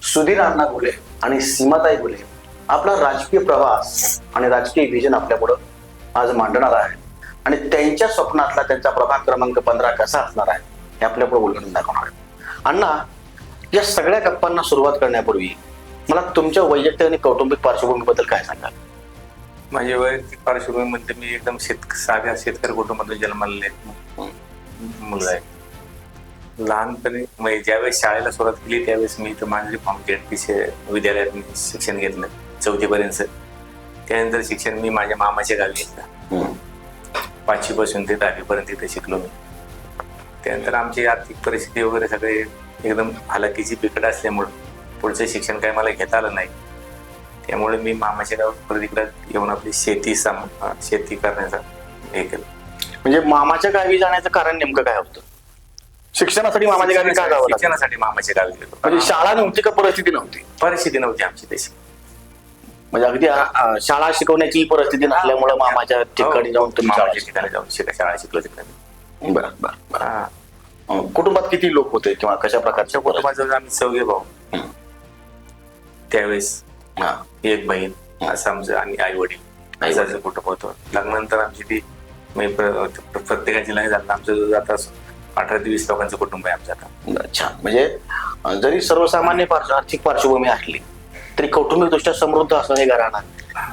सुधीर अण्णा घुले आणि सीमाताई घुले आपला राजकीय प्रवास आणि राजकीय विजन आपल्यापुढं आज मांडणार आहे आणि त्यांच्या स्वप्नातला त्यांचा प्रभाग क्रमांक 15 कसा असणार आहे हे आपल्यापुढे उलगडून दाखवणार आहे. अण्णा, या सगळ्या गप्पांना सुरुवात करण्यापूर्वी मला तुमच्या वैयक्तिक आणि कौटुंबिक पार्श्वभूमीबद्दल काय सांगाल? माझी वैयक्तिक पार्श्वभूमी म्हणजे मी एकदम साध्या शेतकरी कुटुंबातून जन्मलेले मुलगा आहे. लहानपणी म्हणजे ज्यावेळेस शाळेला सुरुवात केली त्यावेळेस मी इथं मांजरी फार्म जेडपीसी विद्यालयात मी शिक्षण घेतलं 4थी पर्यंत. त्यानंतर शिक्षण मी माझ्या मामाच्या गावी घेतलं. 5वी पासून ते 10वी पर्यंत इथे शिकलो मी. त्यानंतर आमची आर्थिक परिस्थिती वगैरे सगळे एकदम हालाकीची बिकट असल्यामुळं पुढचं शिक्षण काही मला घेता आलं नाही. त्यामुळे मी मामाच्या गावात परत इकडे येऊन आपली शेती करण्याचा हे केलं. म्हणजे मामाच्या गावी जाण्याचं कारण नेमकं काय होतं? शिक्षणासाठी मामाच्या गावी का जावं लागलं? शिक्षणासाठी मामाच्या गावी गेलो. म्हणजे शाळा नव्हती का परिस्थिती नव्हती? परिस्थिती नव्हती आमची तशी. म्हणजे अगदी शाळा शिकवण्याची परिस्थिती नसल्यामुळे मामाच्या ठिकाणी जाऊन तुम्ही मामाच्या ठिकाणी जाऊन शाळा शिकलो तिकडे. बरं बरं. कुटुंबात किती लोक होते किंवा कशा प्रकारच्या कुटुंबाजवळ आम्ही 4 भाऊ. त्यावेळेस एक बहीण असं आमचं आणि आई वडील असं कुटुंब होतं. लग्नानंतर आमची ती प्रत्येकाची लग्न झालं. आमचं आता 18 ते 20 लोकांचं कुटुंब आहे आमचं आता. छान. म्हणजे जरी सर्वसामान्य आर्थिक पार्श्वभूमी असली तरी कौटुंबिक दृष्ट्या समृद्ध असं हे घराणं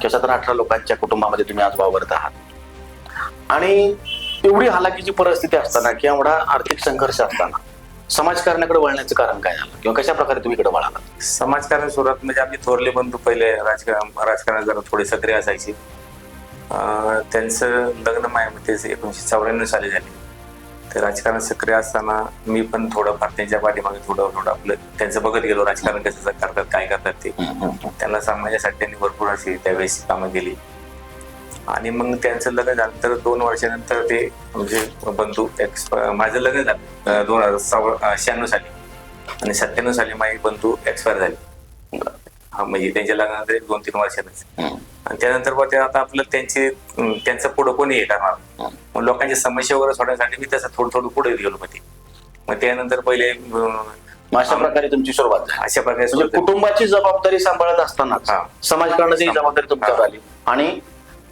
किंवा 17-18 लोकांच्या कुटुंबामध्ये तुम्ही आज वावरत आहात. आणि एवढी हालाकीची परिस्थिती असताना किंवा एवढा आर्थिक संघर्ष असताना समाजकारणाकडे वळण्याचं कारण काय झालं किंवा कशा प्रकारे तुम्ही इकडे वळाला? समाजकारण सुरुवात म्हणजे आम्ही थोरले बंधू पहिले राजकारणात जरा थोडे सक्रिय असायचे. त्यांचं लग्न माझ्या 1994 साली झाले. ते राजकारण सक्रिय असताना मी पण थोडंफार त्यांच्या पाठीमागे थोडं आपलं त्यांचं बघत गेलो. राजकारण कसं करतात, काय करतात ते. त्यांना सांगण्यासाठी त्यांनी भरपूर अशी त्यावेळेस कामं केली. आणि मग त्यांचं लग्न झाल्यानंतर 2 वर्षानंतर ते म्हणजे बंधू माझं लग्न झालं 2096 साली आणि 97 साली माझे बंधू एक्सपायर झाले. म्हणजे त्यांच्या लग्नानंतर 2-3 वर्षानंच. आणि त्यानंतर ते आता आपलं त्यांचं पुढं कोणी हे करणार. मग लोकांच्या समस्या वगैरे सोडण्यासाठी मी तसं थोडं पुढे गेलो मध्ये. मग त्यानंतर पहिले अशा प्रकारे तुमची सुरुवात झाली. अशा प्रकारे कुटुंबाची जबाबदारी सांभाळत असताना समाजकारणाची जबाबदारी तुमच्यावर आली आणि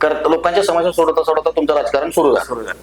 लोकांच्या समस्या सोडवता तुमचं राजकारण सुरू झालं.